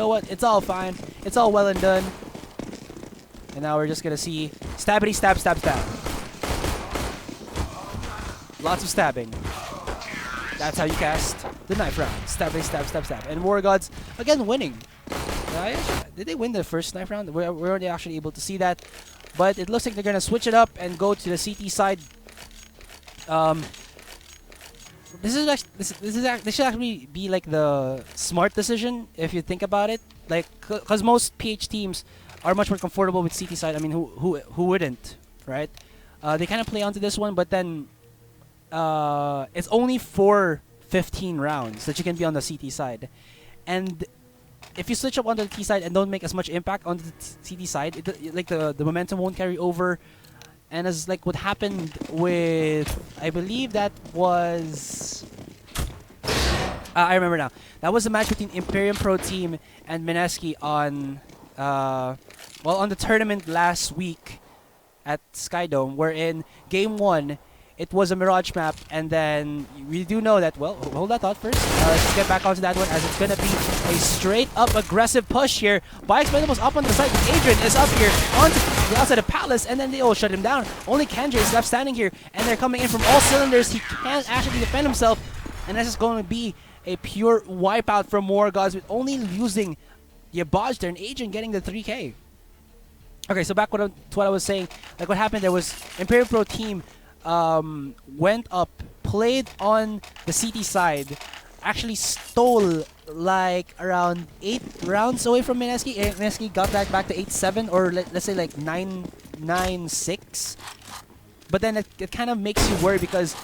know what? It's all fine. It's all well and done. And now we're just gonna see stabbity stab stab stab. Lots of stabbing. That's how you cast the knife round. Stabbity stab stab stab. And Wargods again winning. Did they win the first knife round? We weren't actually able to see that, but it looks like they're gonna switch it up and go to the CT side. This should actually be like the smart decision if you think about it. Like, cause most PH teams are much more comfortable with CT side. I mean, who wouldn't, right? They kind of play onto this one, but then it's only for 15 rounds that you can be on the CT side, and if you switch up onto the T side and don't make as much impact on the CT side, the momentum won't carry over. And as like what happened with, I believe that was, I remember now. That was a match between Imperium Pro Team and Mineski on, on the tournament last week at Skydome, wherein Game 1, it was a Mirage map, and then we do know that, well, hold that thought first. Let's just get back onto that one, as it's going to be a straight-up aggressive push here by Expendables up on the side. Adrian is up here onto the outside of Palace, and then they all shut him down. Only Kenji is left standing here, and they're coming in from all cylinders. He can't actually defend himself, and this is going to be a pure wipeout from Wargods with only losing Yabaj there, and Adrian getting the 3K. Okay, so back to what I was saying. Like, what happened there was Imperial Pro Team went up, played on the CT side, actually stole like around 8 rounds away from Mineski. Mineski got that back to 8-7, or let's say like 9-6. But then it kind of makes you worry, because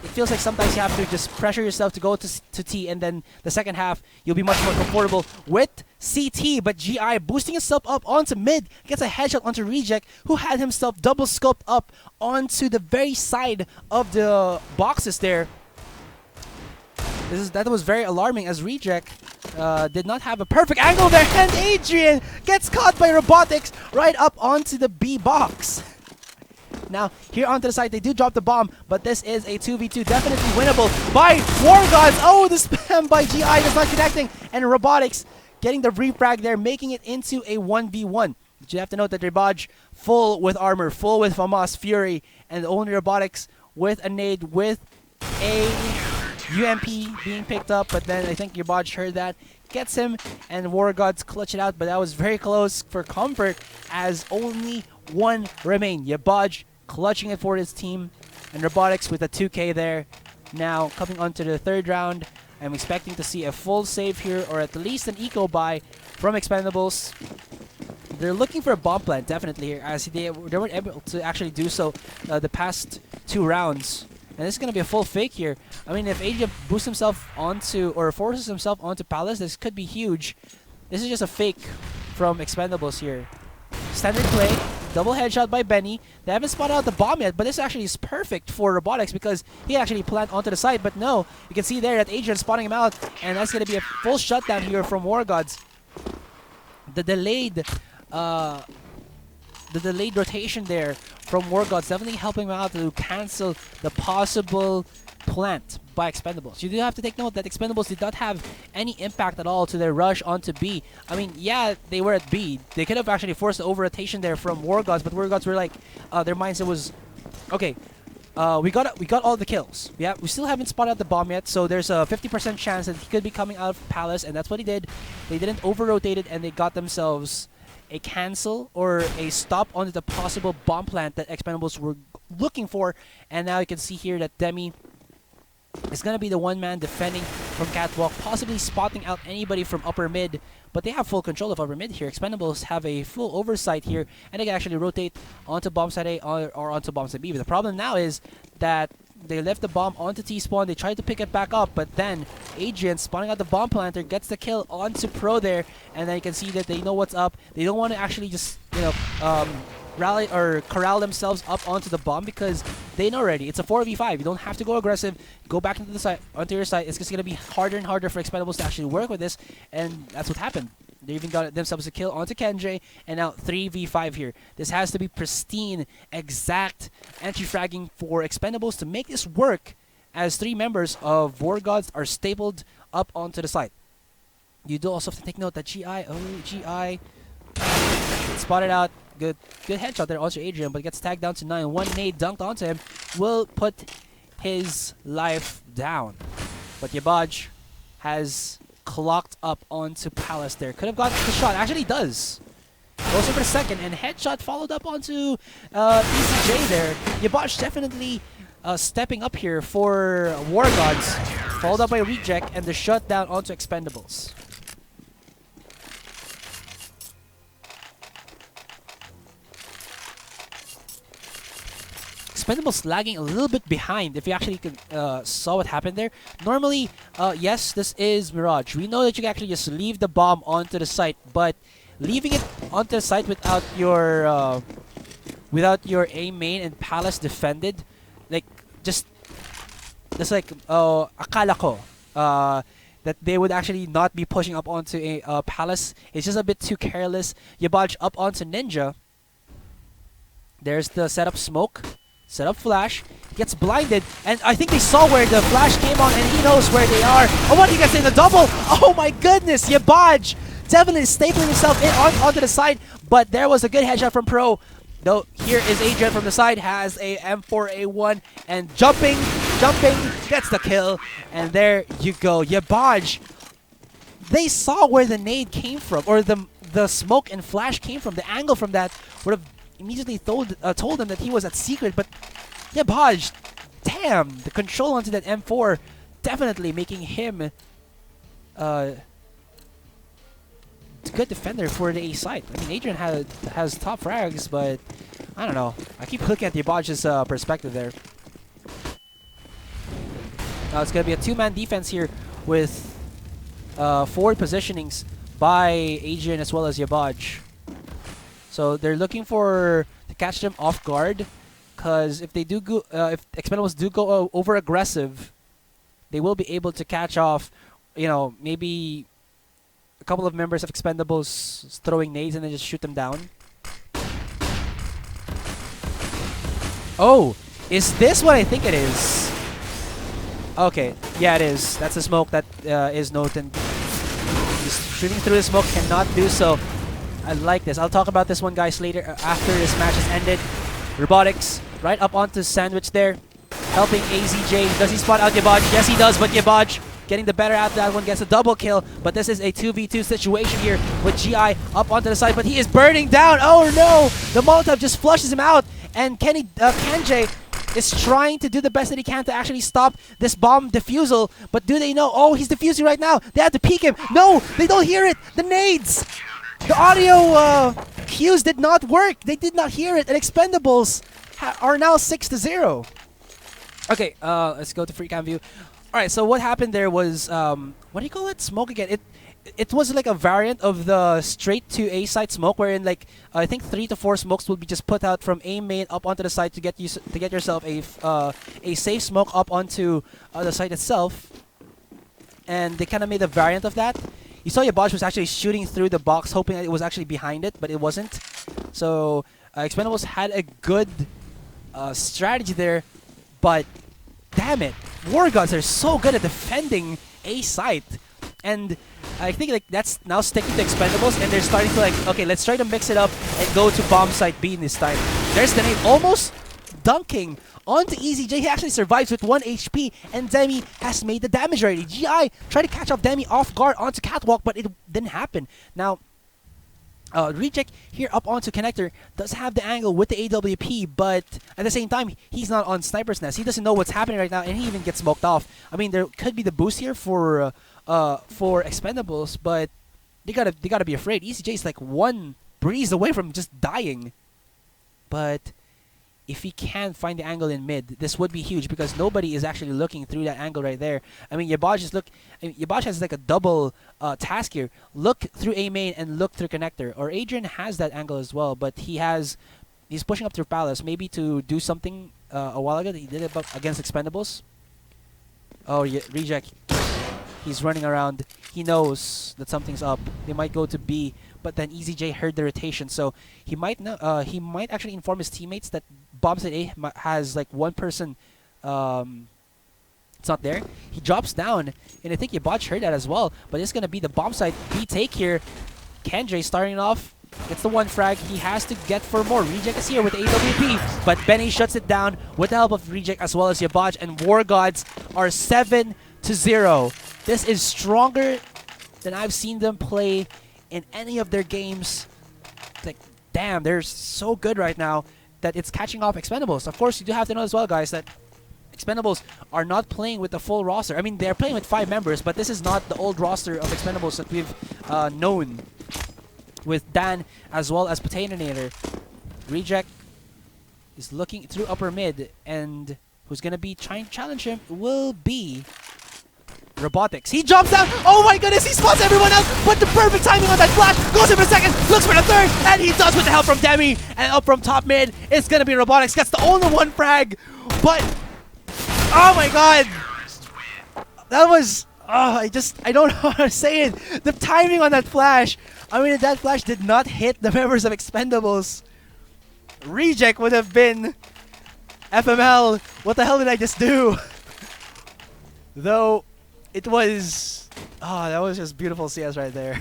it feels like sometimes you have to just pressure yourself to go to T, and then the second half you'll be much more comfortable with CT. But GI boosting himself up onto mid, gets a headshot onto Reject, who had himself double scoped up onto the very side of the boxes there. That was very alarming, as Reject did not have a perfect angle there, and Adrian gets caught by Robotics right up onto the B box. Now, here onto the side, they do drop the bomb, but this is a 2v2, definitely winnable by Wargods. Oh, the spam by GI is not connecting, and Robotics getting the refrag there, making it into a 1v1. But you have to note that Rebaj full with armor, full with FAMAS, Fury, and only Robotics with a nade, with a UMP being picked up, but then I think Rebaj heard that, gets him, and Wargods clutch it out, but that was very close for comfort, as only one remained. Yabaj clutching it for his team, and Robotics with a 2K there. Now coming on to the third round, I'm expecting to see a full save here, or at least an eco buy from Expendables. They're looking for a bomb plant definitely here, as they weren't able to actually do so the past 2 rounds. And this is going to be a full fake here. I mean, if Asia boosts himself onto, or forces himself onto Palace, this could be huge. This is just a fake from Expendables here. Standard play, double headshot by Benny. They haven't spotted out the bomb yet, but this actually is perfect for Robotics, because he actually plant onto the side. But no, you can see there that Adrian spotting him out, and that's going to be a full shutdown here from Wargods. The delayed rotation there from Wargods definitely helping him out to cancel the possible plant by Expendables. You do have to take note that Expendables did not have any impact at all to their rush onto B. I mean, yeah, they were at B. They could have actually forced the over-rotation there from Wargods, but Wargods were like, their mindset was, okay, we got all the kills. Yeah, we still haven't spotted out the bomb yet, so there's a 50% chance that he could be coming out of Palace, and that's what he did. They didn't over-rotate it, and they got themselves a cancel or a stop onto the possible bomb plant that Expendables were looking for. And now you can see here that Demi is going to be the one man defending from Catwalk, possibly spotting out anybody from upper mid. But they have full control of upper mid here. Expendables have a full oversight here, and they can actually rotate onto bomb side A or onto bomb side B. But the problem now is that they left the bomb onto T-spawn. They tried to pick it back up, but then Adrian spawning out the bomb planter gets the kill onto Pro there, and then you can see that they know what's up. They don't want to actually just, rally or corral themselves up onto the bomb, because they know already it's a 4v5. You don't have to go aggressive. Go back into the side, onto your side. It's just gonna be harder and harder for Expendables to actually work with this, and that's what happened. They even got themselves a kill onto Kenji, and now 3v5 here. This has to be pristine, exact entry fragging for Expendables to make this work, as 3 members of Wargods are stapled up onto the side. You do also have to take note that GI spotted out. Good headshot there, also Adrian, but gets tagged down to 9. One nade dunked onto him will put his life down. But Yabaj has clocked up onto Palace there. Could have gotten the shot. Actually does. Goes in for the second, and headshot followed up onto ECJ there. Yabaj definitely stepping up here for Wargods. Followed up by Reject, and the shutdown onto Expendables. Expendables lagging a little bit behind. If you actually could, saw what happened there. Normally, yes, this is Mirage. We know that you can actually just leave the bomb onto the site, but leaving it onto the site without your A main and Palace defended, like just like akala ko that they would actually not be pushing up onto a Palace. It's just a bit too careless. Yabaj up onto Ninja. There's the setup smoke. Set up flash, gets blinded, and I think they saw where the flash came on, and he knows where they are. Oh, what do you guys say? The double! Oh my goodness, Yabaj definitely stapling himself in onto the side, but there was a good headshot from Pro. Though here is Adrian from the side, has a M4A1, and jumping, gets the kill, and there you go. Yabaj, they saw where the nade came from, or the smoke and flash came from. The angle from that would have immediately told them that he was at secret, but Yabaj, damn, the control onto that M4 definitely making him a good defender for the A site. I mean, Adrian has top frags, but I don't know. I keep looking at Yabaj's perspective there. It's going to be a two-man defense here with forward positionings by Adrian as well as Yabaj. So they're looking to catch them off guard, because if they do go, if Expendables do go over aggressive, they will be able to catch off, maybe a couple of members of Expendables throwing nades and then just shoot them down. Oh, is this what I think it is? Okay, yeah, it is. That's the smoke that is noted. Just shooting through the smoke cannot do so. I like this. I'll talk about this one, guys, later after this match has ended. Robotics right up onto Sandwich there, helping AZJ. Does he spot out Yabaj? Yes, he does, but Yabaj getting the better out of that one, gets a double kill. But this is a 2v2 situation here with GI up onto the side, but he is burning down. Oh no! The Molotov just flushes him out, and Kenjay is trying to do the best that he can to actually stop this bomb defusal. But do they know? Oh, he's defusing right now. They have to peek him. No, they don't hear it. The nades. The audio cues did not work. They did not hear it. And Expendables are now 6-0. Okay, let's go to free cam view. All right, so what happened there was, what do you call it? Smoke again. It was like a variant of the straight to A site smoke, wherein like I think 3 to 4 smokes will be just put out from A main up onto the site to get yourself a safe smoke up onto the site itself. And they kind of made a variant of that. You saw Yabaj was actually shooting through the box, hoping that it was actually behind it, but it wasn't. So Expendables had a good strategy there, but damn it, Wargods are so good at defending A site, and I think like that's now sticking to Expendables, and they're starting to like, okay, let's try to mix it up and go to bomb site B this time. There's the nade, almost dunking onto EZJ. He actually survives with 1 HP, and Demi has made the damage already. GI tried to catch off Demi off guard onto Catwalk, but it didn't happen. Now, Reject here up onto Connector does have the angle with the AWP, but at the same time, he's not on Sniper's Nest. He doesn't know what's happening right now, and he even gets smoked off. I mean, there could be the boost here for Expendables, but they gotta be afraid. ECJ is like one breeze away from just dying, but if he can find the angle in mid, this would be huge because nobody is actually looking through that angle right there. I mean, Yabaj has like a double task here. Look through A main and look through Connector. Or Adrian has that angle as well, but he's pushing up through Palace, maybe to do something a while ago. He did it against Expendables. Oh, yeah, Reject. He's running around. He knows that something's up. They might go to B, but then EZJ heard the rotation, so he might actually inform his teammates that Bombs at A has like one person It's not there. He drops down, and I think Yabaj heard that as well. But it's gonna be the bomb site B take here. Kenjay starting off. Gets the one frag. He has to get for more. Reject is here with the AWP, but Benny shuts it down with the help of Reject as well as Yabaj, and Wargods are 7-0. This is stronger than I've seen them play in any of their games. Like, damn, they're so good right now that it's catching off Expendables. Of course, you do have to know as well, guys, that Expendables are not playing with the full roster. I mean, they're playing with 5 members, but this is not the old roster of Expendables that we've known, with Dan as well as Commentator. Reject is looking through upper mid, and who's going to be trying to challenge him will be Robotics. He jumps down. Oh my goodness, he spots everyone else, but the perfect timing on that flash. Goes in for the second, looks for the third, and he does with the help from Demi. And up from top mid, it's going to be Robotics. Gets the only one frag, but oh my god. That was, I don't know how to say it. The timing on that flash. I mean, if that flash did not hit the members of Expendables, Reject would have been FML. What the hell did I just do? Though, it was, that was just beautiful CS right there.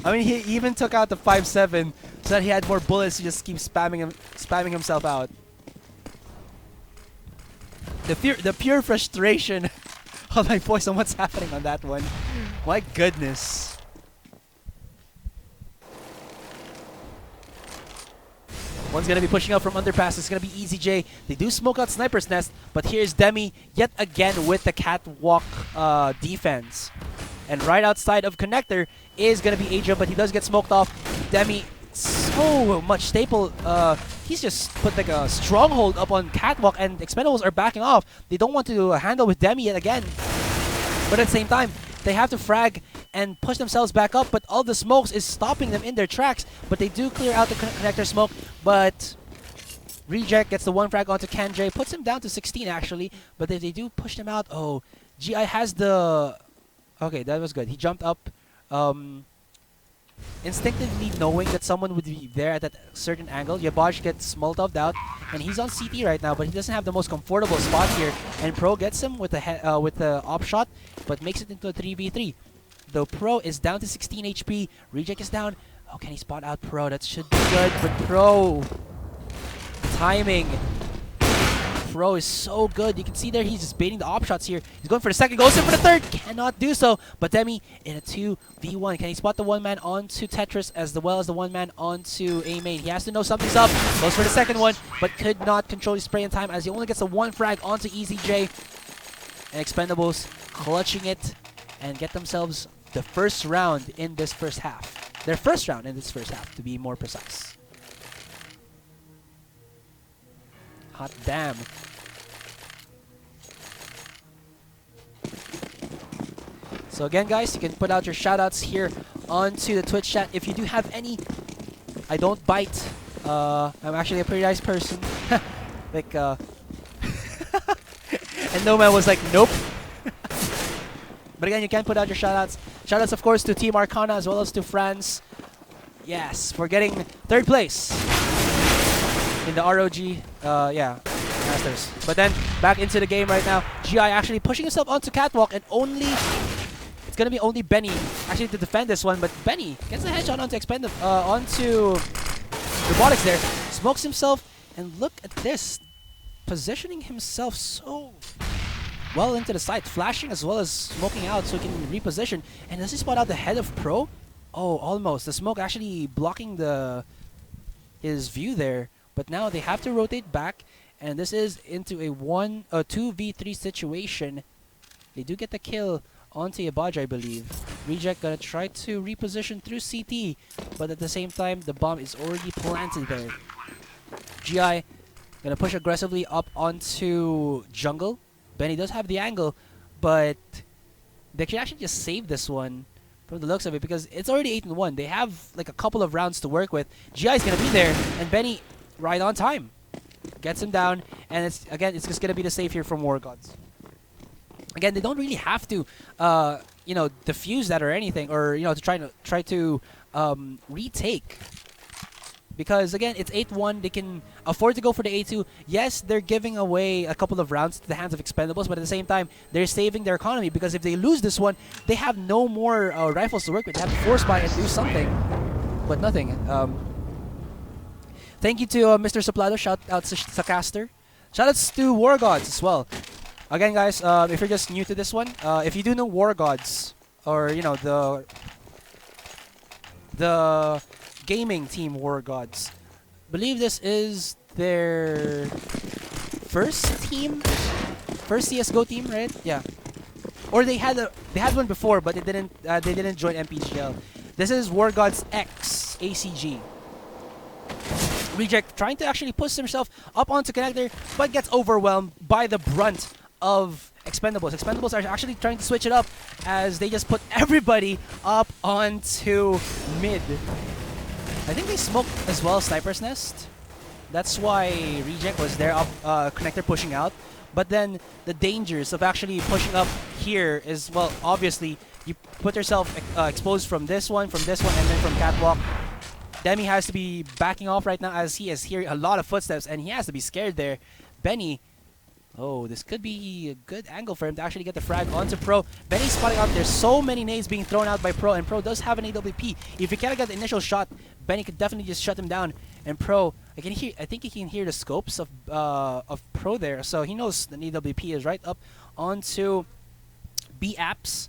I mean, he even took out the 5-7 so that he had more bullets to just keep spamming himself out. The pure frustration of my voice on what's happening on that one. My goodness. One's going to be pushing out from underpass. It's going to be EasyJ. They do smoke out Sniper's Nest, but here's Demi yet again with the catwalk defense. And right outside of Connector is going to be Adrian, but he does get smoked off. Demi, so much staple. He's just put like a stronghold up on catwalk, and Expendables are backing off. They don't want to handle with Demi yet again. But at the same time, they have to frag and push themselves back up, but all the smokes is stopping them in their tracks. But they do clear out the Connector smoke, but Reject gets the one frag onto Kenjay, puts him down to 16 actually, but if they do push them out, oh, GI has the... Okay, that was good. He jumped up, instinctively knowing that someone would be there at that certain angle. Yabaj gets Molotov'd out, and he's on CT right now, but he doesn't have the most comfortable spot here. And Pro gets him with the op shot, but makes it into a 3v3. Though Pro is down to 16 HP, Reject is down. Oh, can he spot out Pro? That should be good, but Pro, timing. Pro is so good. You can see there he's just baiting the op shots here. He's going for the second, goes in for the third. Cannot do so. But Demi in a 2v1. Can he spot the one man onto Tetris as well as the one man onto A main? He has to know something's up. Goes for the second one, but could not control his spray in time as he only gets the one frag onto EasyJ. And Expendables clutching it and get themselves the first round in this first half. Their first round in this first half, to be more precise. Hot damn. So again, guys, you can put out your shoutouts here onto the Twitch chat. If you do have any, I don't bite. I'm actually a pretty nice person. Like, and Nomad was like, nope. But again, you can put out your shoutouts. Shoutouts, of course, to Team Arcana as well as to France. Yes, for getting 3rd place in the ROG, Masters. But then, back into the game right now. GI actually pushing himself onto Catwalk, and it's gonna be only Benny actually to defend this one. But Benny gets a headshot onto Robotics there. Smokes himself, and look at this. Positioning himself so well into the side, flashing as well as smoking out so he can reposition. And does he spot out the head of Pro? Oh, almost. The smoke actually blocking his view there. But now they have to rotate back, and this is into a 2v3 situation. They do get the kill onto Yabaj, I believe. Reject gonna try to reposition through CT, but at the same time, the bomb is already planted there. GI gonna push aggressively up onto jungle. Benny does have the angle, but they can actually just save this one from the looks of it because it's already 8-1. They have like a couple of rounds to work with. GI is gonna be there, and Benny right on time gets him down, and it's just gonna be the save here from Wargods. Again, they don't really have to, defuse that or anything, or to try to retake Because again, it's 8-1. They can afford to go for the 8-2. Yes, they're giving away a couple of rounds to the hands of Expendables, but at the same time, they're saving their economy because if they lose this one, they have no more rifles to work with. They have to force buy and do something, but nothing. Thank you to Mr. Soplado. Shout out to Sacaster. Shout outs to Wargods as well. Again, guys, if you're just new to this one, if you do know Wargods, or you know the gaming team Wargods, believe this is their first CS:GO team, right? Yeah. Or they had one before, but they didn't join MPGL. This is Wargods X ACG. Reject trying to actually push himself up onto Connector, but gets overwhelmed by the brunt of Expendables. Expendables are actually trying to switch it up as they just put everybody up onto mid. I think they smoked as well Sniper's Nest. That's why Reject was there up Connector pushing out. But then the dangers of actually pushing up here is, well, obviously you put yourself exposed from this one, and then from Catwalk. Demi has to be backing off right now as he is hearing a lot of footsteps and he has to be scared there. Benny, oh, this could be a good angle for him to actually get the frag onto Pro. Benny's spotting out. There's so many nades being thrown out by Pro, and Pro does have an AWP. If he can't get the initial shot, Benny could definitely just shut him down. And Pro, I think he can hear the scopes of Pro there, so he knows the AWP is right up onto B apps.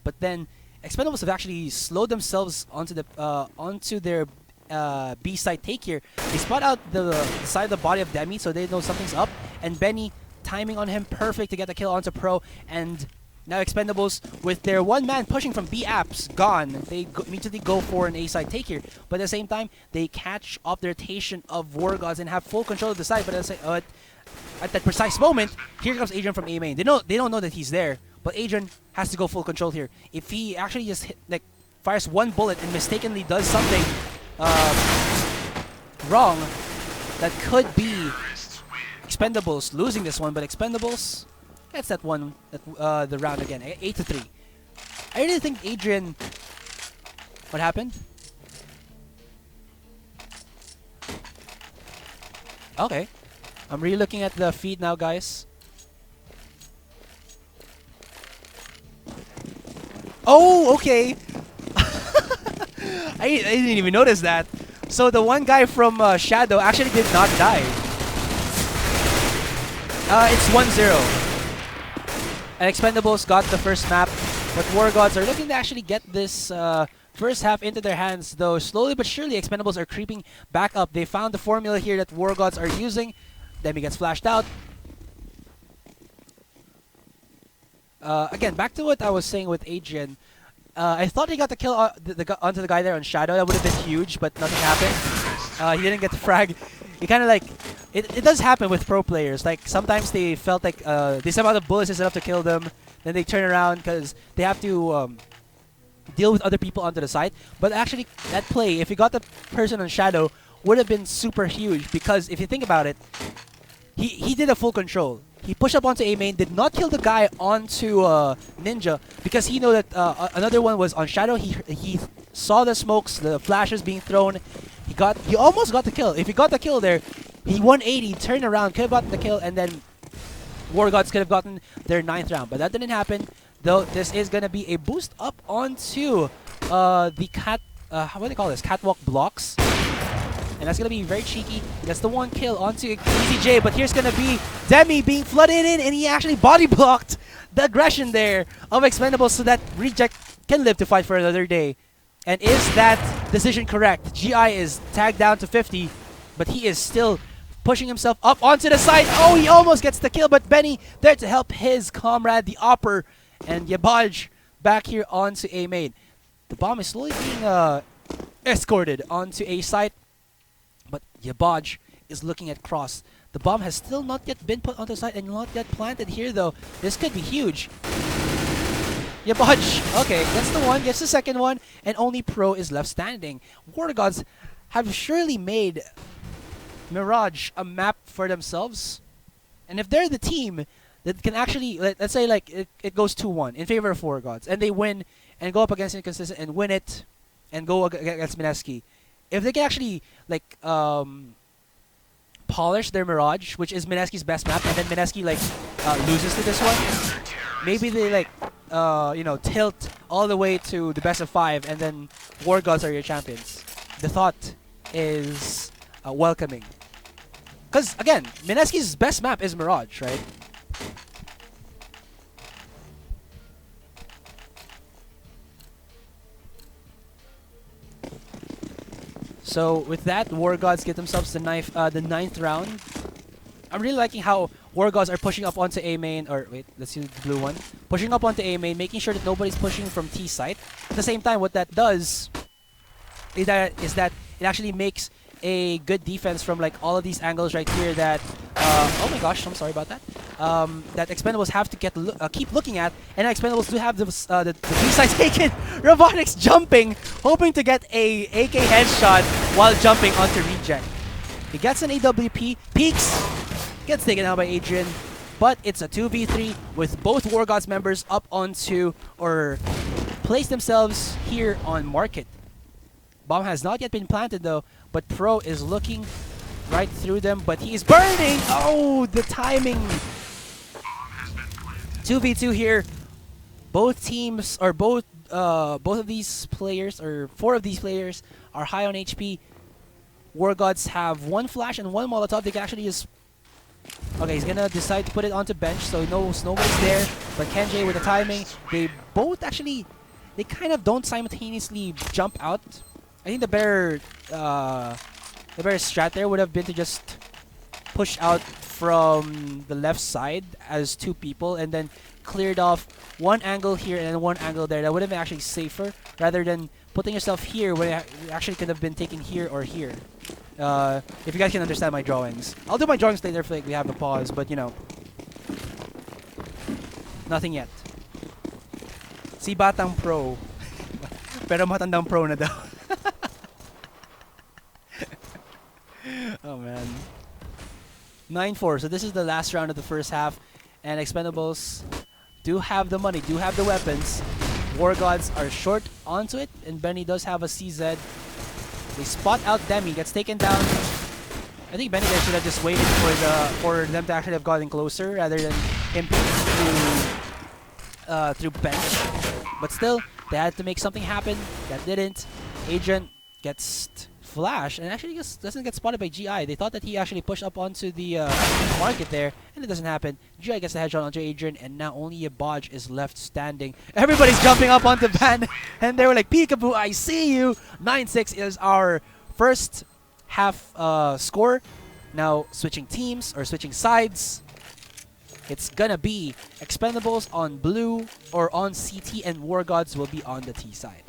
But then Expendables have actually slowed themselves onto their B side take here. They spot out the side of the body of Demi, so they know something's up. And Benny timing on him perfect to get the kill onto Pro. And now Expendables with their one man pushing from B apps gone. They immediately go for an A side take here, but at the same time they catch up the rotation of Wargods and have full control of the side. But at that precise moment, here comes Adrian from A main. They don't know that he's there. But Adrian has to go full control here. If he actually just fires one bullet and mistakenly does something wrong, that could be Expendables losing this one. But Expendables gets that one, the round again, 8-3. I really think Adrian. What happened? Okay, I'm really looking at the feed now, guys. Oh, okay. I didn't even notice that. So the one guy from Shadow actually did not die. It's 1-0. And Expendables got the first map, but Wargods are looking to actually get this first half into their hands, though slowly but surely Expendables are creeping back up. They found the formula here that Wargods are using. Demi gets flashed out. Again, back to what I was saying with Adrian. I thought he got the kill onto the guy there on Shadow. That would have been huge, but nothing happened. He didn't get the frag. He kind of like... It does happen with pro players. Like, sometimes they felt like they somehow the bullets is enough to kill them. Then they turn around because they have to deal with other people onto the side. But actually, that play, if he got the person on Shadow, would have been super huge. Because if you think about it, he did a full control. He pushed up onto A main, did not kill the guy onto Ninja because he knew that another one was on Shadow. He saw the smokes, the flashes being thrown. He almost got the kill. If he got the kill there, he 180, turned around, could have gotten the kill, and then Wargods could have gotten their 9th round. But that didn't happen. Though this is gonna be a boost up onto the what do they call this? Catwalk blocks. And that's going to be very cheeky. That's the one kill onto EZJ. But here's going to be Demi being flooded in. And he actually body blocked the aggression there of Expendables so that Reject can live to fight for another day. And is that decision correct? GI is tagged down to 50. But he is still pushing himself up onto the side. Oh, he almost gets the kill. But Benny there to help his comrade, the Opper. And Yabaj back here onto A main. The bomb is slowly being escorted onto A site. But Yabaj is looking at cross. The bomb has still not yet been put onto the site and not yet planted here, though. This could be huge. Yabaj, okay, that's the one, gets the second one, and only Pro is left standing. Wargods have surely made Mirage a map for themselves. And if they're the team that can actually, let's say like it goes 2-1 in favor of Wargods, and they win and go up against Inconsistent and win it and go against Mineski. if they can actually like polish their Mirage, which is Mineski's best map, and then Mineski like loses to this one, maybe they like tilt all the way to the best of 5, and then Wargods are your champions. The thought is welcoming. Because again, Mineski's best map is Mirage, right? So with that, Wargods get themselves the ninth round. I'm really liking how Wargods are pushing up onto A main, or wait, let's see the blue one. Pushing up onto A main, making sure that nobody's pushing from T site. At the same time, what that does is that it actually makes a good defense from like all of these angles right here that oh my gosh, I'm sorry about that. That Expendables have to keep looking at, and Expendables do have the B side taken. Robotics jumping, hoping to get a AK headshot while jumping onto reject. He gets an AWP, peeks, gets taken out by Adrian, but it's a 2v3 with both Wargods members up onto or place themselves here on market. Bomb has not yet been planted though, but Pro is looking right through them, but he is burning! Oh, the timing! 2v2 here. Both teams, or both of these players, or 4 of these players are high on HP. Wargods have 1 flash and 1 Molotov. They can actually just... Okay, he's gonna decide to put it onto bench, so he knows nobody's there. But Kenji with the timing, they both actually... They kind of don't simultaneously jump out. I think the better strat there would have been to just push out from the left side as 2 people and then cleared off 1 angle here and then 1 angle there. That would have been actually safer rather than putting yourself here when it actually could have been taken here or here. If you guys can understand my drawings. I'll do my drawings later if like, we have a pause, but you know. Nothing yet. Si Batang Pro. Pero matandang pro na daw. Oh man. 9-4. So this is the last round of the first half, and Expendables do have the money, do have the weapons. Wargods are short onto it, and Benny does have a CZ. They spot out Demi, gets taken down. I think Benny there should have just waited for them to actually have gotten closer rather than him through bench. But still, they had to make something happen. That didn't. Agent gets flash and actually just doesn't get spotted by GI. They thought that he actually pushed up onto the market there, and it doesn't happen. GI gets the headshot onto Adrian, and now only a Bodge is left standing. Everybody's jumping up onto Van, and they were like, "Peekaboo, I see you!" 9-6 is our first half score. Now switching teams or switching sides. It's gonna be Expendables on blue or on CT, and Wargods will be on the T side.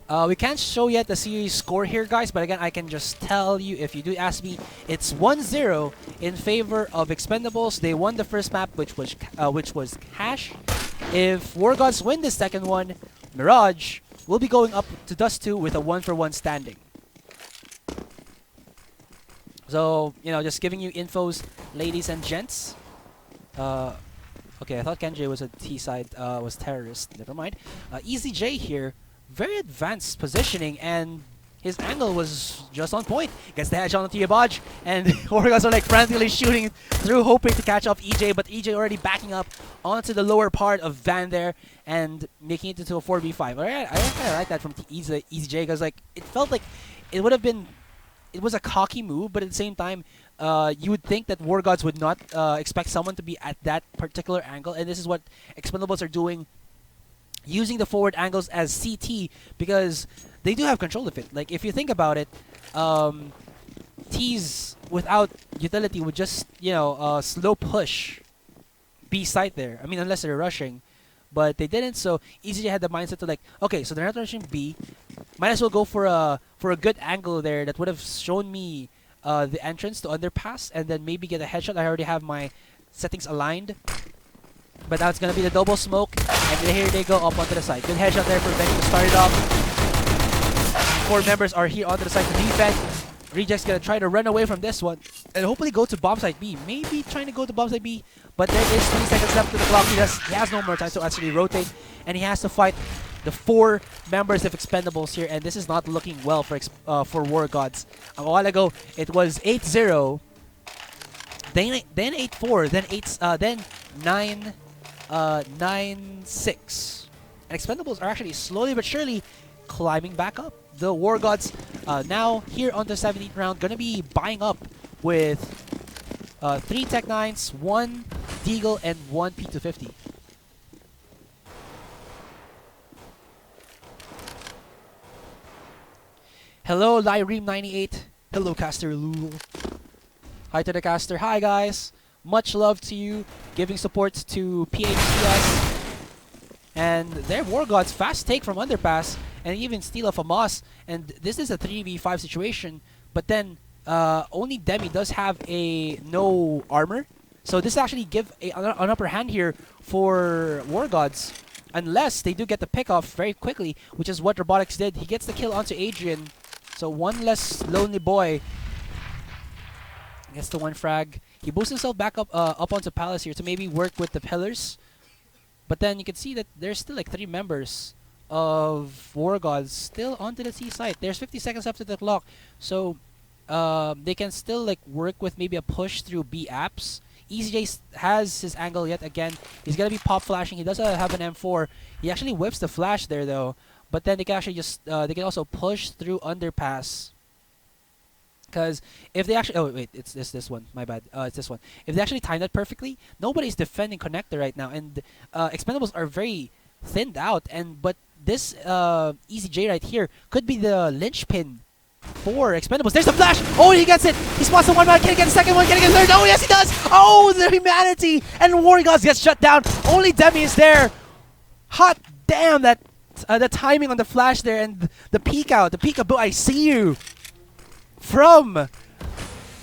We can't show yet the series score here, guys, but again, I can just tell you, if you do ask me, it's 1-0 in favor of Expendables. They won the first map, which was Hash. If Wargods win the second one, Mirage will be going up to Dust 2 with a 1-for-1 standing. So, you know, just giving you infos, ladies and gents. Okay, I thought Kenji was a T side, was terrorist. Never mind. Easy J here. Very advanced positioning, and his angle was just on point. Gets the headshot onto Yabaj, and Wargods are like frantically shooting through, hoping to catch off EJ, but EJ already backing up onto the lower part of Van there and making it into a 4v5. Alright, I kind of like that from Easy J, because like it felt like it would have been, it was a cocky move, but at the same time, you would think that Wargods would not expect someone to be at that particular angle, and this is what Expendables are doing, using the forward angles as CT, because they do have control of it. Like, if you think about it, T's without utility would just, you know, slow push B site there. I mean, unless they're rushing. But they didn't, so EasyJ had the mindset to like, okay, so they're not rushing B. Might as well go for a good angle there that would have shown me the entrance to underpass, and then maybe get a headshot. I already have my settings aligned. But now it's going to be the double smoke, and here they go up onto the side. Good headshot there for Benny to start it off. 4 members are here onto the side to defend. Reject's going to try to run away from this one, and hopefully go to bomb site B. Maybe trying to go to bomb site B, but there is 20 seconds left to the clock. He has no more time to actually rotate, and he has to fight the 4 members of Expendables here, and this is not looking well for Wargods. A while ago, it was 8-0, then 8-4, then 9-6. And Expendables are actually slowly but surely climbing back up. The Wargods now here on the 17th round gonna be buying up with 3 Tech 9s, 1 Deagle, and 1 P250. Hello, Lyreem98. Hello, Caster Lul. Hi to the caster. Hi, guys. Much love to you. Giving support to PHCS. And their Wargods fast take from underpass and even steal off a Moss. And this is a 3v5 situation. But then only Demi does have a no armor. So this actually give an upper hand here for Wargods. Unless they do get the pick off very quickly, which is what Robotics did. He gets the kill onto Adrian. So one less lonely boy. Gets the 1 frag. He boosts himself back up onto Palace here to maybe work with the pillars. But then you can see that there's still like 3 members of Wargods still onto the C site. There's 50 seconds after the clock. So they can still like work with maybe a push through B apps. EasyJ has his angle yet again. He's gonna be pop flashing. He does have an M4. He actually whips the flash there though. But then they can actually just they can also push through underpass. Because if they actually it's this one, my bad. It's this one. If they actually time that perfectly, nobody's defending connector right now, and Expendables are very thinned out. But this EasyJ right here could be the linchpin for Expendables. There's the flash. Oh, he gets it. He spots the 1 man. Can he get the second one? Can he get the third? Oh, yes, he does. Oh, the humanity, and Wargods gets shut down. Only Demi is there. Hot damn that. The timing on the flash there and the peek out, the peekaboo, I see you from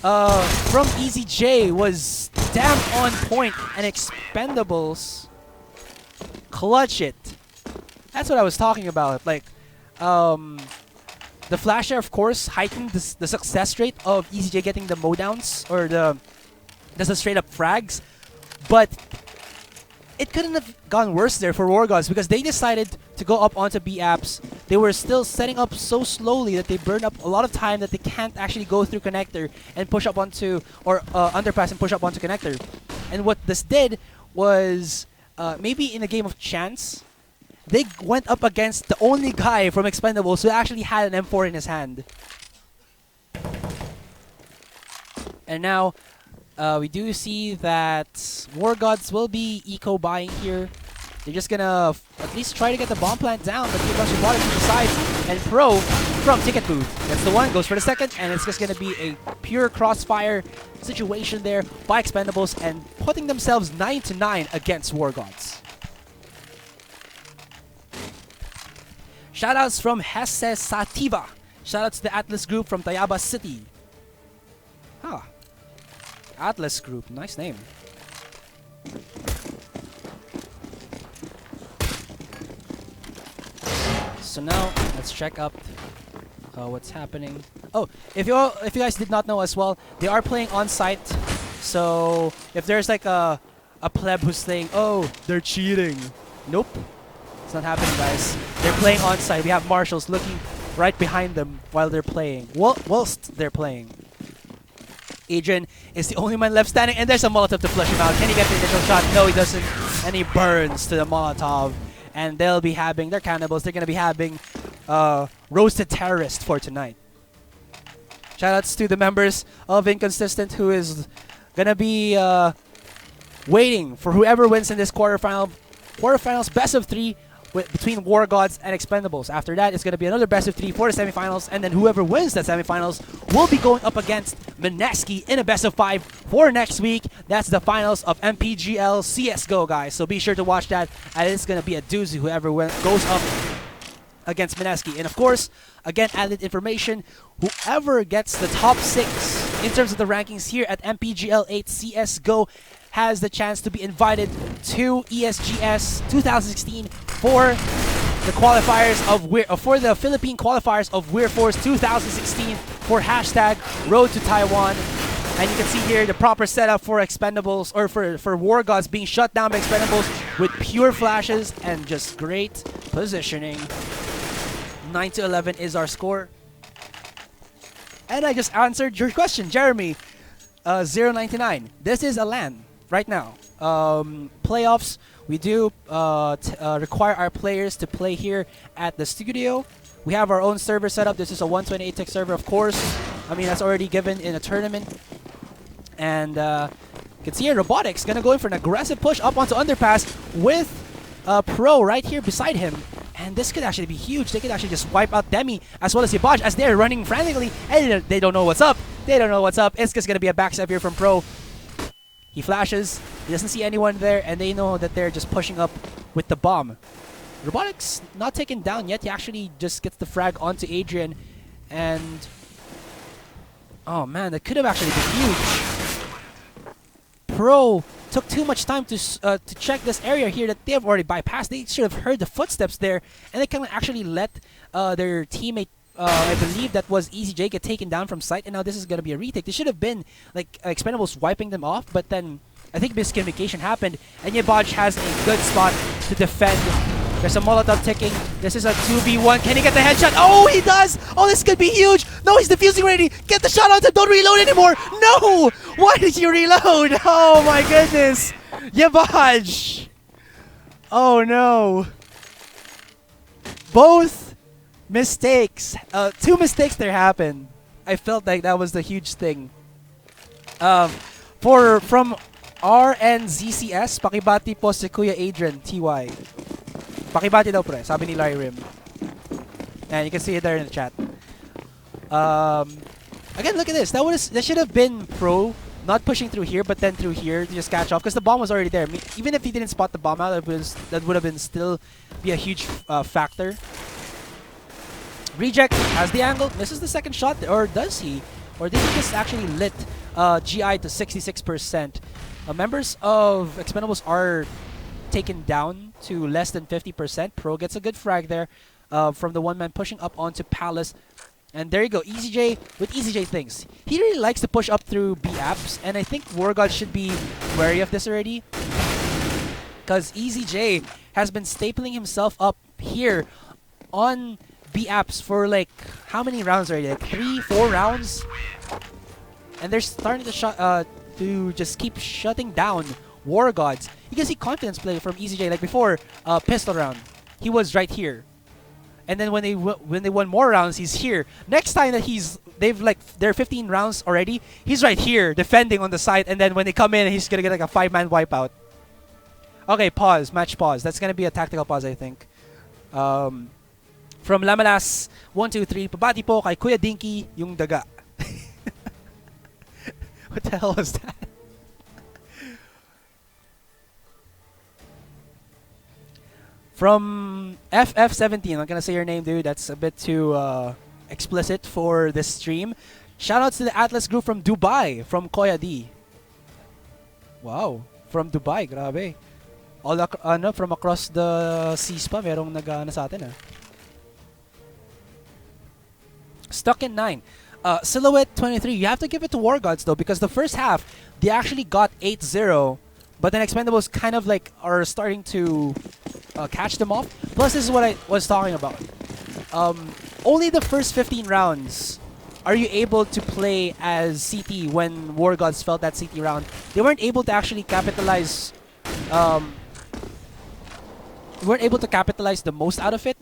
EasyJ was damn on point, and Expendables clutch it. That's what I was talking about. Like the flasher, of course, heightened the success rate of EasyJ getting the mowdowns or the straight up frags, but it couldn't have gone worse there for Wargods because they decided to go up onto B apps. They were still setting up so slowly that they burned up a lot of time that they can't actually go through connector and push up onto, or underpass and push up onto connector. And what this did was, maybe in a game of chance, they went up against the only guy from Expendables who actually had an M4 in his hand. And now, we do see that Wargods will be eco-buying here. They're just gonna at least try to get the bomb plant down, but he rushes water to the sides. And Pro from Ticket Booth gets the 1, goes for the second, and it's just gonna be a pure crossfire situation there by Expendables and putting themselves 9-9 against Wargods. Shoutouts from Hesse Sativa. Shoutouts to the Atlas Group from Tayaba City. Huh. Atlas Group, nice name. So now let's check up what's happening. Oh, if you guys did not know as well, they are playing on site. So if there's like a pleb who's saying, "Oh, they're cheating," nope, it's not happening, guys. They're playing on site. We have marshals looking right behind them while they're playing. Whilst they're playing. Adrian is the only man left standing, and there's a Molotov to flush him out. Can he get the initial shot? No, he doesn't. And he burns to the Molotov. And they'll be having, they're cannibals, they're going to be having Roasted Terrorist for tonight. Shoutouts to the members of Inconsistent who is going to be waiting for whoever wins in this quarterfinals best of 3 between Wargods and Expendables. After that, it's going to be another best of 3 for the semifinals, and then whoever wins that semifinals will be going up against Mineski in a best of 5 for next week. That's the finals of MPGL CSGO, guys. So be sure to watch that, and it's going to be a doozy whoever goes up against Mineski. And of course, again, added information, whoever gets the top 6 in terms of the rankings here at MPGL 8 CSGO has the chance to be invited to ESGS 2016 for the qualifiers of for the Philippine qualifiers of Weir Force 2016 for hashtag Road to Taiwan. And you can see here the proper setup for Expendables, or for Wargods being shut down by Expendables with pure flashes and just great Positioning. 9-11 is our score. And I just answered your question, Jeremy. 099. This is a LAN right now. Playoffs, we do require our players to play here at the studio. We have our own server set up. This is a 128-tick server, of course. I mean, that's already given in a tournament. And you can see here, Robotics gonna go in for an aggressive push up onto Underpass with Pro right here beside him. And this could actually be huge. They could actually just wipe out Demi as well as Yabaj as they're running frantically. And they don't know what's up. They don't know what's up. It's just gonna be a backstab here from Pro. He flashes. He doesn't see anyone there, and they know that they're just pushing up with the bomb. Robotics not taken down yet. He actually just gets the frag onto Adrian, and oh man, that could have actually been huge. Pro took too much time to check this area here that they have already bypassed. They should have heard the footsteps there, and they can actually let their teammate, I believe that was EasyJ, get taken down from sight, and now this is going to be a retake. This should have been like Expendables wiping them off, but then I think miscommunication happened, and Yabaj has a good spot to defend. There's a Molotov ticking. This is a 2v1. Can he get the headshot? Oh, he does! Oh, this could be huge! No, he's defusing already! Get the shot on him! Don't reload anymore! No! Why did you reload? Oh my goodness! Yabaj! Oh no! Both mistakes. Two mistakes there happened. I felt like that was the huge thing. From RNZCS, pakibati po si Kuya Adrian, TY. Pakibati daw pre, sabi ni Larry Rim. And you can see it there in the chat. Again, look at this. That should have been Pro, not pushing through here, but then through here to just catch off, because the bomb was already there. I mean, even if he didn't spot the bomb out, that would have been still be a huge factor. Reject has the angle, misses the second shot, or does he? Or did he just actually lit GI to 66%? Members of Expendables are taken down to less than 50%. Pro gets a good frag there from the one man pushing up onto Palace. And there you go, EasyJ with EasyJ things. He really likes to push up through B apps, and I think Wargods should be wary of this already, because EasyJ has been stapling himself up here on B apps for like how many rounds already? Like 3-4 rounds, and they're starting to just keep shutting down Wargods. You can see confidence play from EasyJ. Like before, pistol round, he was right here. And then when they won more rounds, he's here. Next time that they're 15 rounds already, he's right here defending on the side. And then when they come in, he's gonna get like a 5-man wipeout. Okay, pause, match pause. That's gonna be a tactical pause, I think. From Lamalas 123, pabati po kay Kuya Dinky yung daga. What the hell was that? From FF17, I'm gonna say your name, dude. That's a bit too explicit for this stream. Shoutouts to the Atlas group from Dubai, from Koya D. Wow, from Dubai, grabe. All from across the seas pa, merong nag-ano sa atin, ah. Stuck in 9. Silhouette 23, you have to give it to Wargods though, because the first half, they actually got 8-0, but then Expendables kind of like are starting to catch them off. Plus, this is what I was talking about. Only the first 15 rounds are you able to play as CT when Wargods felt that CT round. They weren't able to actually capitalize. Weren't able to capitalize the most out of it.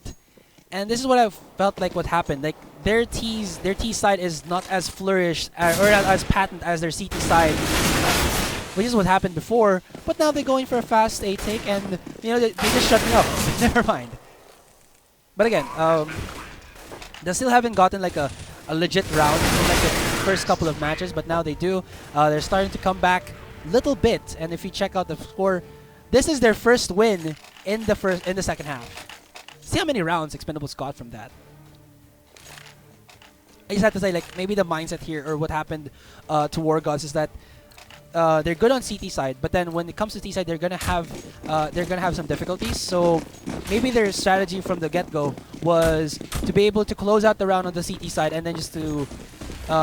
And this is what I felt like what happened. Like their T side is not as flourished or not as patent as their CT side, which is what happened before. But now they're going for a fast A take, and you know they just shut me up. Never mind. But again, they still haven't gotten like a legit round in like the first couple of matches, but now they do. They're starting to come back little bit, and if you check out the score, this is their first win in the second half. See how many rounds Expendables got from that. I just have to say, like, maybe the mindset here or what happened to Wargods is that they're good on CT side, but then when it comes to T side, they're gonna have some difficulties. So maybe their strategy from the get-go was to be able to close out the round on the CT side, and then just to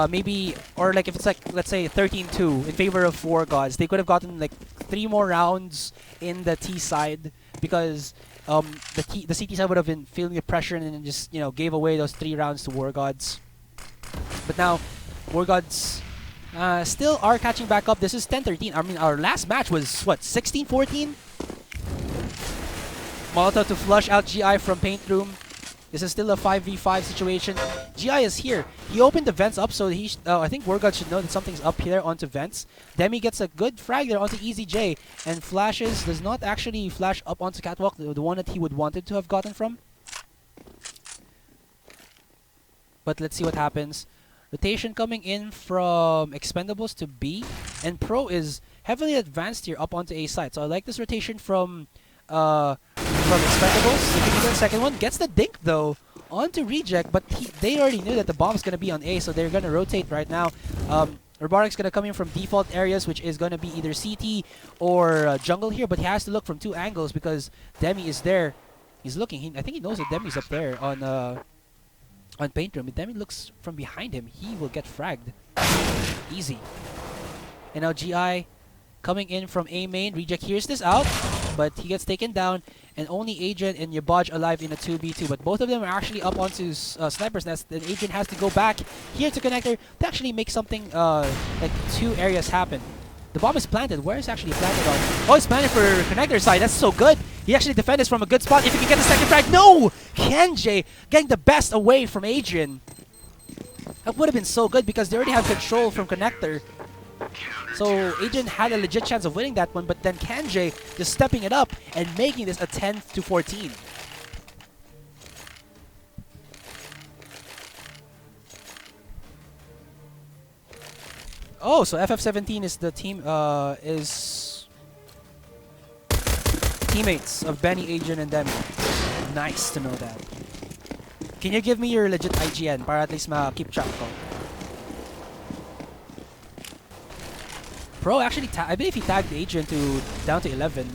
maybe, or like if it's like let's say 13-2 in favor of Wargods, they could have gotten like 3 more rounds in the T side, because the CT side would have been feeling the pressure and then just gave away those 3 rounds to Wargods. But now Wargods still are catching back up. This is 10-13. I mean, our last match was what, 16-14? Molotov to flush out GI from paint room. This is still a 5v5 situation. GI is here. He opened the vents up, so I think Wargods should know that something's up here onto vents. Demi gets a good frag there onto EZJ, and flashes, does not actually flash up onto Catwalk, the one that he would wanted to have gotten from. But let's see what happens. Rotation coming in from Expendables to B, and Pro is heavily advanced here up onto A side. So I like this rotation from Expendables. Looking at the second one, gets the dink though onto Reject, but they already knew that the bomb's gonna be on A, so they're gonna rotate right now. Robotic's gonna come in from default areas, which is gonna be either CT or jungle here, but he has to look from 2 angles because Demi is there. He's looking. I think he knows that Demi's up there on paint room. If Demi looks from behind him, he will get fragged. Easy. And now GI coming in from A main. Reject hears this out, but he gets taken down, and only Adrian and Yabaj alive in a 2v2. But both of them are actually up onto Sniper's Nest. Then Adrian has to go back here to Connector to actually make something like 2 areas happen. The bomb is planted. Where is it actually planted on? Oh, it's planted for Connector side. That's so good. He actually defended from a good spot. If he can get the second frag, no! Kenjay getting the best away from Adrian. That would have been so good because they already have control from Connector. So Adrian had a legit chance of winning that one, but then Kenjay just stepping it up and making this a 10-14. Oh, so FF17 is the team, is teammates of Benny, Adrian, and Demi. Nice to know that. Can you give me your legit IGN para at least ma-keep track ko? Pro actually, I believe he tagged Adrian down to 11.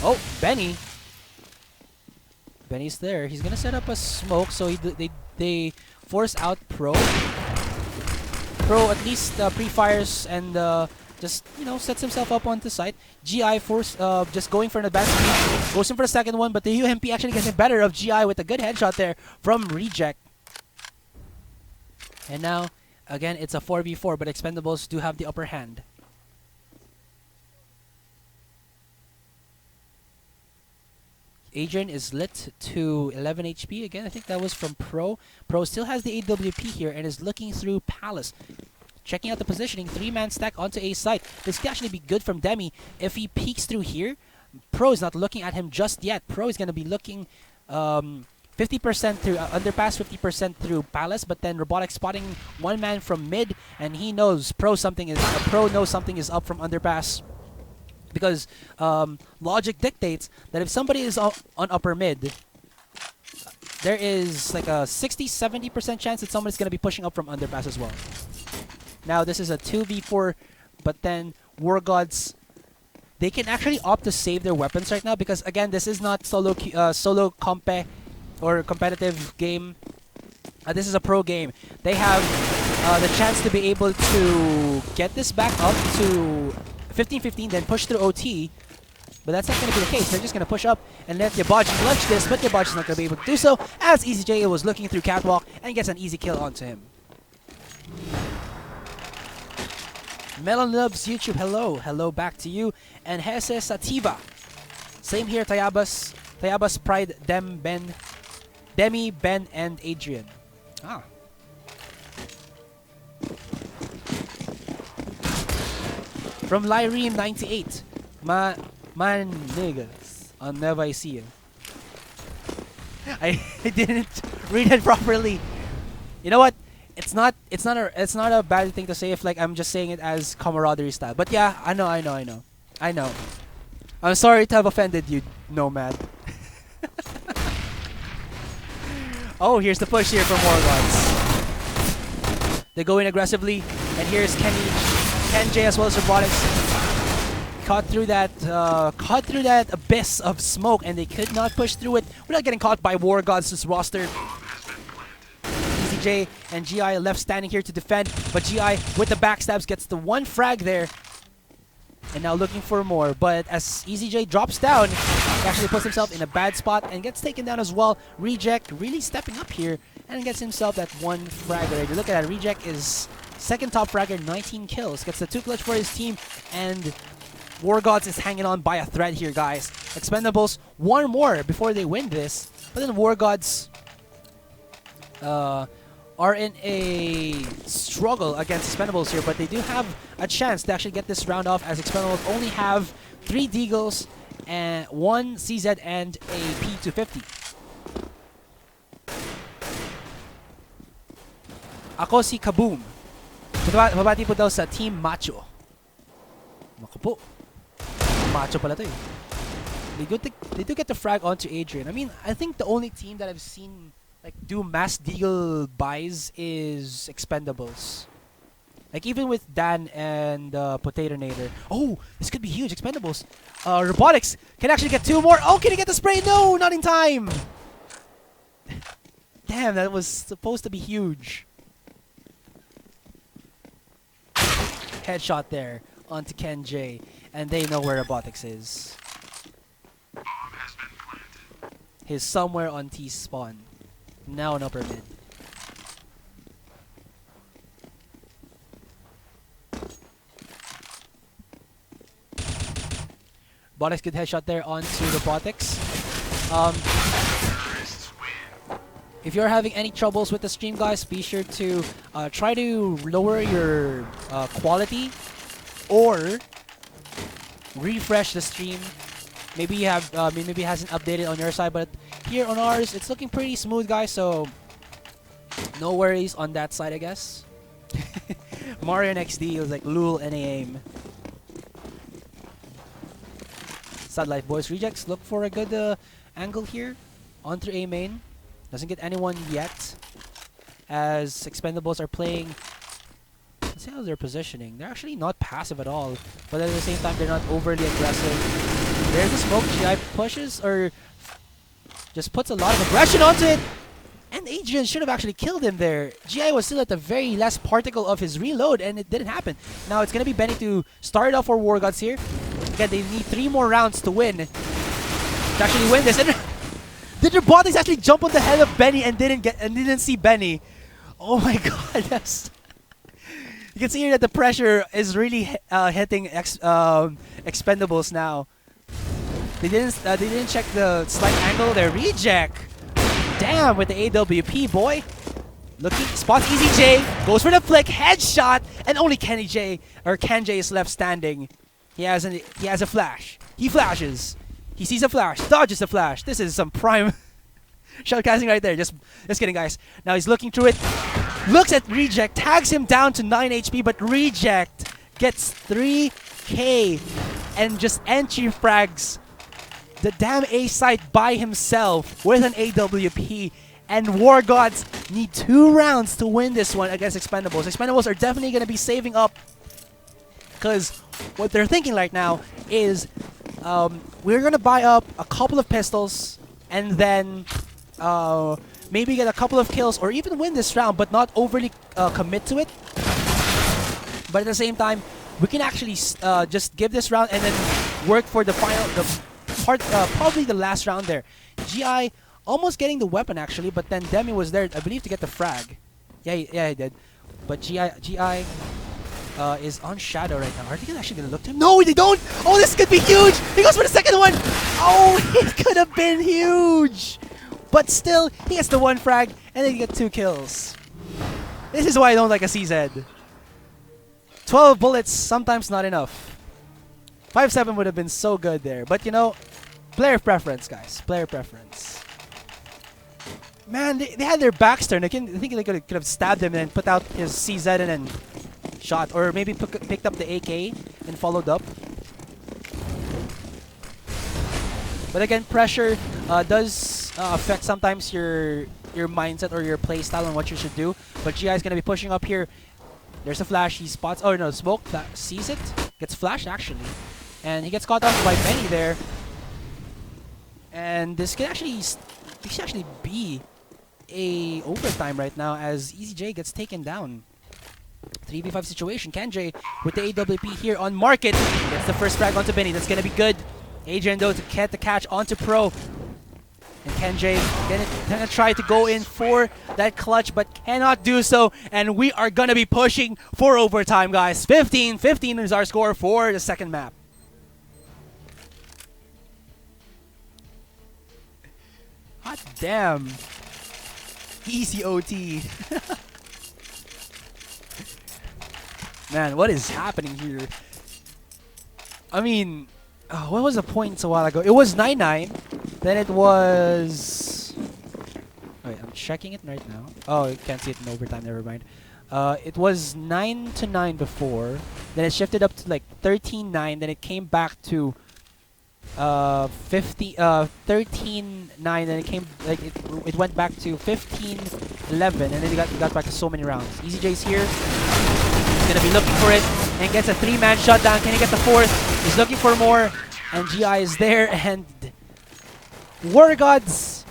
Oh, Benny. Benny's there. He's gonna set up a smoke, so they force out Pro. Pro at least pre-fires and just sets himself up onto site. GI just going for an advanced lead, goes in for the second one, but the UMP actually gets the better of GI with a good headshot there from Reject. And now again it's a 4v4, but Expendables do have the upper hand. Adrian is lit to 11 HP again. I think that was from Pro. Pro still has the AWP here and is looking through Palace. Checking out the positioning. 3-man stack onto A site. This could actually be good from Demi. If he peeks through here, Pro is not looking at him just yet. Pro is going to be looking 50% through Underpass, 50% through Palace, but then Robotic spotting 1 man from mid, and he knows Pro knows something is up from Underpass. Because logic dictates that if somebody is on upper mid, there is like a 60-70% chance that somebody's going to be pushing up from underpass as well. Now this is a 2v4, but then Wargods, they can actually opt to save their weapons right now because again, this is not solo compe or competitive game. This is a pro game. They have the chance to be able to get this back up to 15-15, then push through OT. But that's not going to be the case. They're just going to push up and let Yabaj lunch this, but Yabaj is not going to be able to do so as EZJ was looking through Catwalk and gets an easy kill onto him. Melon Loves YouTube, hello. Hello back to you. And Hese Sativa. Same here, Tayabas. Tayabas Pride, Demi, Ben, and Adrian. Ah. From Lyreem 98. Man niggas. I'll never see you. I didn't read it properly. You know what? It's not a bad thing to say if like I'm just saying it as camaraderie style. But yeah, I know. I'm sorry to have offended you, Nomad. Oh, here's the push here from Wargods. They go in aggressively, and here's Kenjay as well as Robotics. Caught through that abyss of smoke, and they could not push through it without getting caught by Wargods' roster. EZJ and GI left standing here to defend, but GI with the backstabs gets the 1 frag there. And now looking for more, but as EZJ drops down, He actually puts himself in a bad spot and gets taken down as well. Reject really stepping up here and gets himself that 1 frag already. Look at that. Reject is second top fragger, 19 kills. Gets the 2 clutch for his team, and Wargods is hanging on by a thread here, guys. Expendables, 1 more before they win this. But then Wargods are in a struggle against Expendables here, but they do have a chance to actually get this round off, as Expendables only have 3 Deagles, and 1 CZ and a P250. Ako si Kaboom. Mabati po daw sa Team Macho. Naku po. Macho pala to eh. They do get the frag onto Adrian. I mean, I think the only team that I've seen like do mass deagle buys is Expendables. Like even with Dan and Potatonator. Oh, this could be huge. Expendables. Robotics can actually get 2 more. Oh, can he get the spray? No, not in time. Damn, that was supposed to be huge. Headshot there onto Ken J, and they know where Robotics is. He's somewhere on T spawn. Now in upper mid. Robotics good headshot there onto Robotics. If you're having any troubles with the stream, guys, be sure to try to lower your quality or refresh the stream. Maybe you have maybe it hasn't updated on your side, but here on ours it's looking pretty smooth, guys, so no worries on that side, I guess. Mario XD was like lul and aim. Sad life, boys. Rejects look for a good angle here onto A main. Doesn't get anyone yet, as Expendables are playing. Let's see how they're positioning. They're actually not passive at all, but at the same time, they're not overly aggressive. There's the smoke. GI pushes, or just puts a lot of aggression onto it, and Adrian should have actually killed him there. GI was still at the very last particle of his reload, and it didn't happen. Now it's going to be Benny to start it off for Wargods here. Again, they need 3 more rounds to win. To actually win this. And did Robotics actually jump on the head of Benny and didn't see Benny? Oh my god, yes. You can see here that the pressure is really hitting Expendables now. They didn't check the slight angle there. Reject. Damn, with the AWP, boy. Looking, spots Easy J, goes for the flick, headshot, and only Ken J is left standing. He has a flash. He flashes. He sees a flash, dodges the flash. This is some prime shellcasting right there. Just kidding, guys. Now he's looking through it. Looks at Reject, tags him down to 9 HP, but Reject gets 3K and just entry frags the damn A site by himself with an AWP. And Wargods need 2 rounds to win this one against Expendables. Expendables are definitely going to be saving up, because what they're thinking right now is we're going to buy up a couple of pistols and then maybe get a couple of kills or even win this round, but not overly commit to it. But at the same time, we can actually just give this round and then work for the probably the last round there. GI almost getting the weapon actually, but then Demi was there, I believe, to get the frag. Yeah, he did. But GI is on Shadow right now. Are they actually gonna look to him? No, they don't! Oh, this could be huge! He goes for the second one! Oh, it could have been huge! But still, he gets the 1 frag, and then he gets 2 kills. This is why I don't like a CZ. 12 bullets, sometimes not enough. 5-7 would have been so good there. But you know, player preference, guys. Player preference. Man, they had their backs turned. I think they could have stabbed him and then put out his CZ and then shot. Or maybe picked up the AK and followed up. But again, pressure does affect sometimes your mindset or your play style on what you should do. But GI is going to be pushing up here. There's a flash. He spots... Oh, no. Smoke. Sees it. Gets flashed, actually. And he gets caught off by Benny there. And this could actually be a overtime right now as EasyJ gets taken down. 3v5 situation. KenJ with the AWP here on market. Gets the first frag onto Benny. That's going to be good. Adrian, though, to get the catch onto Pro. And Kenjay gonna try to go in for that clutch, but cannot do so. And we are gonna be pushing for overtime, guys. 15-15 is our score for the second map. Hot damn. Easy OT. Man, what is happening here? I mean, what was the point a while ago? It was 9-9. Then it was... Wait, I'm checking it right now. Oh, you can't see it in overtime, never mind. It was 9-9 before. Then it shifted up to like 13-9. Then it came back to 13-9. Then it came like it went back to 15-11, and then it got back to so many rounds. EasyJ's here. He's gonna be looking for it and gets a 3-man shutdown. Can he get the fourth? He's looking for more, and GI is there. And Wargods,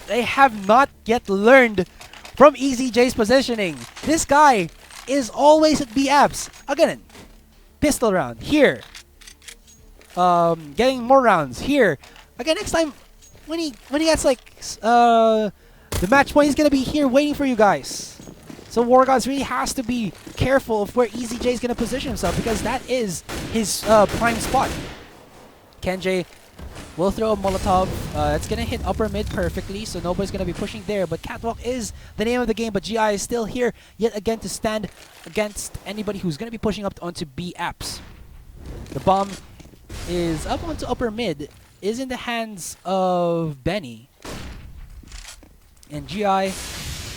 they have not yet learned from EasyJ's positioning. This guy is always at B apps. Again, pistol round here. Getting more rounds here. Again, next time when he gets like the match point, he's gonna be here waiting for you guys. So Wargods really has to be careful of where EasyJ is gonna position himself, because that is his prime spot. Kenjay will throw a Molotov. It's gonna hit upper mid perfectly, so nobody's gonna be pushing there. But Catwalk is the name of the game, but GI is still here yet again to stand against anybody who's gonna be pushing up onto B apps. The bomb is up onto upper mid, is in the hands of Benny, and GI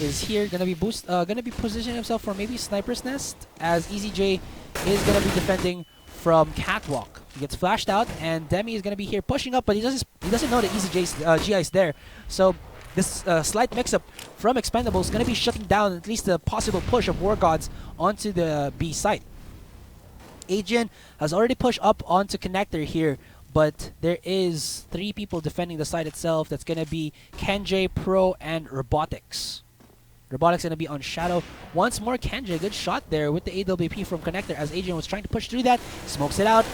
is here gonna be positioning himself for maybe Sniper's Nest, as EasyJ is gonna be defending from Catwalk. He gets flashed out, and Demi is gonna be here pushing up, but he doesn't know that EasyJ's GI is there. So this slight mix-up from Expendables is gonna be shutting down at least the possible push of Wargods onto the B site. Adrian has already pushed up onto Connector here, but there is 3 people defending the site itself. That's going to be Kenjay, Pro, and Robotics. Robotics going to be on Shadow. Once more, Kenjay, good shot there with the AWP from Connector as Adrian was trying to push through that. Smokes it out.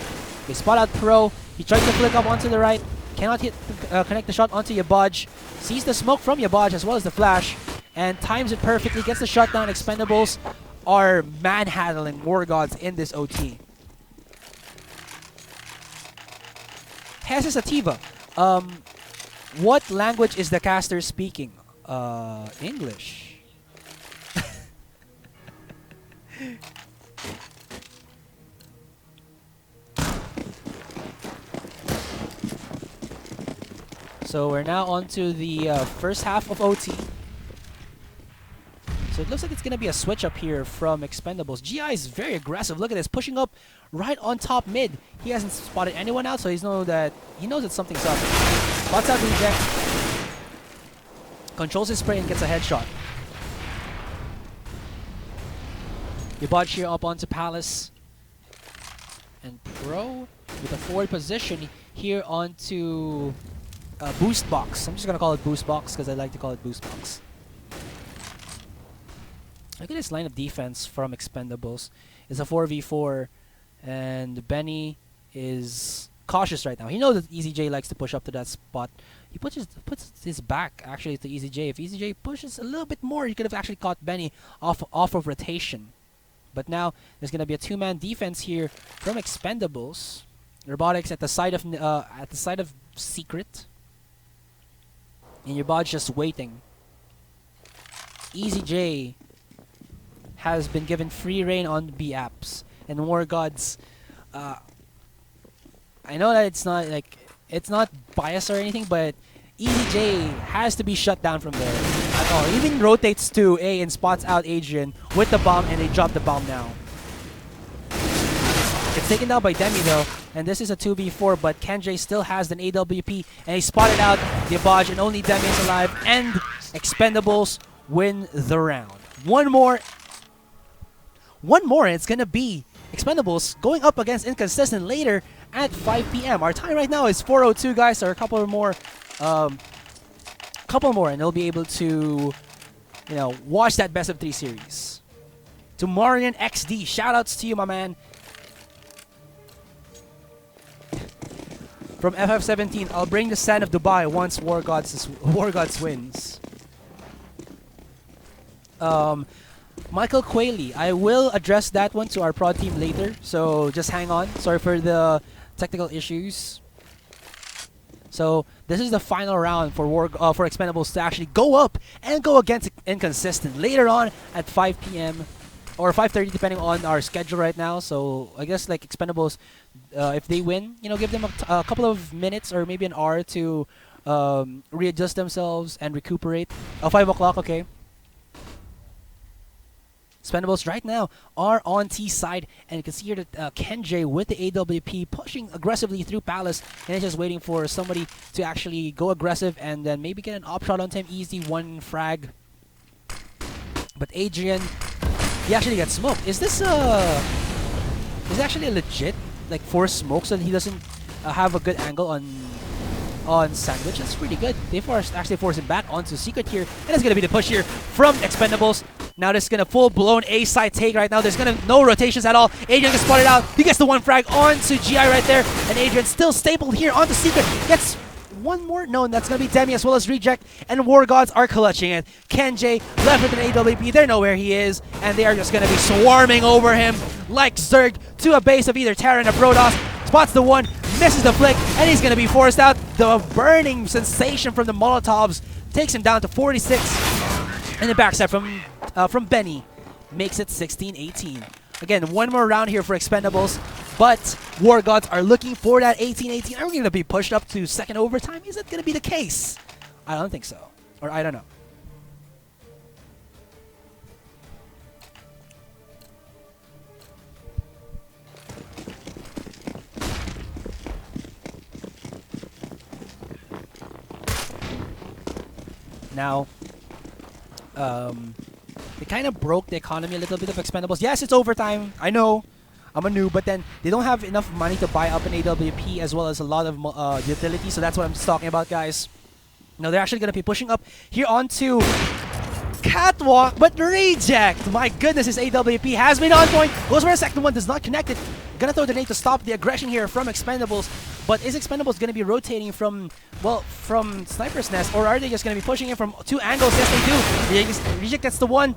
They spot out Pro. He tries to flick up onto the right. Cannot connect the shot onto Yabaj. Sees the smoke from Yabaj as well as the flash, and times it perfectly. Gets the shot down. Expendables are manhandling Wargods in this OT. Jesus Sativa, what language is the caster speaking? English. So we're now on to the first half of OT. So it looks like it's going to be a switch up here from Expendables. GI is very aggressive. Look at this, pushing up right on top mid. He hasn't spotted anyone out, so he knows that something's up. Spots out reject. Controls his spray and gets a headshot. Yabaj here up onto Palace. And Pro with a forward position here onto Boost Box. I'm just going to call it Boost Box because I like to call it Boost Box. Look at this line of defense from Expendables. It's a 4v4, and Benny is cautious right now. He knows that EasyJ likes to push up to that spot. He puts his back actually to EasyJ. If EasyJ pushes a little bit more, he could have actually caught Benny off of rotation. But now there's gonna be a 2-man defense here from Expendables. Robotics at the side of Secret, and Yabaj just waiting. EasyJ has been given free reign on B apps, and Wargods. I know that it's not biased or anything, but EasyJ has to be shut down from there at all. He even rotates to A and spots out Adrian with the bomb, and they drop the bomb now. It's taken down by Demi though, and this is a 2v4, but Kenjay still has an AWP, and he spotted out Yabaj, and only Demi is alive, and Expendables win the round. One more, and it's gonna be Expendables going up against Inconsistent later at 5 p.m. Our time right now is 4:02, guys. So a couple more, and they'll be able to, watch that best of 3 series. To Marian XD, shoutouts to you, my man. from FF17. I'll bring the Sand of Dubai once Wargods wins. Michael Quayle, I will address that one to our prod team later, so just hang on. Sorry for the technical issues. So this is the final round for for Expendables to actually go up and go against Inconsistent later on at 5 p.m. or 5:30 depending on our schedule right now. So I guess like Expendables, if they win, you know, give them a couple of minutes or maybe an hour to readjust themselves and recuperate. 5 o'clock, okay. Expendables right now are on T side, and you can see here that Kenjay with the AWP pushing aggressively through Palace, and he's just waiting for somebody to actually go aggressive and then maybe get an op shot on him. Easy one frag. But Adrian, he actually gets smoked. Is this actually a legit like force smoke so that he doesn't have a good angle on Sandwich? That's pretty good. They actually force him back onto Secret here, and it's gonna be the push here from Expendables. Now this is gonna full-blown A-side take right now. There's gonna no rotations at all. Adrian gets spotted out. He gets the one frag onto GI right there, and Adrian still stapled here onto Secret. Gets one more. No, and that's gonna be Demi as well as Reject, and Wargods are clutching it. Kenjay left with an AWP. They know where he is, and they are just gonna be swarming over him like Zerg to a base of either Terran or Protoss. Spots the one, misses the flick, and he's gonna be forced out. The burning sensation from the Molotovs takes him down to 46. And the backside from Benny makes it 16-18. Again, one more round here for Expendables, but Wargods are looking for that 18-18. Are we going to be pushed up to second overtime? Is that going to be the case? I don't think so. Or I don't know. Now, they kind of broke the economy a little bit of Expendables. Yes, it's overtime. I know. I'm a noob, but then they don't have enough money to buy up an AWP as well as a lot of utility, so that's what I'm just talking about, guys. Now, they're actually going to be pushing up here onto Catwalk, but Reject. My goodness, his AWP has been on point. Goes for a second one, does not connect it. Gonna throw the nade to stop the aggression here from Expendables. But is Expendables gonna be rotating from, well, from Sniper's Nest, or are they just gonna be pushing it from two angles? Yes, they do. Reject gets the one.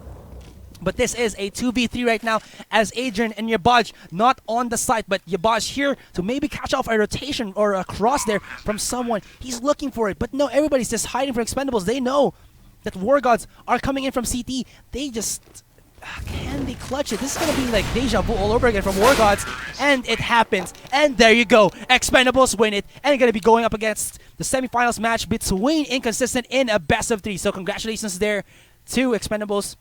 But this is a 2v3 right now as Adrian and Yabaj not on the site, but Yabaj here to maybe catch off a rotation or a cross there from someone. He's looking for it, but no, everybody's just hiding from Expendables. They know that Wargods are coming in from CT. They just... can they clutch it? This is going to be like deja vu all over again from Wargods, and it happens. And there you go. Expendables win it, and going to be going up against the semifinals match between Inconsistent in a best of 3. So congratulations there to Expendables.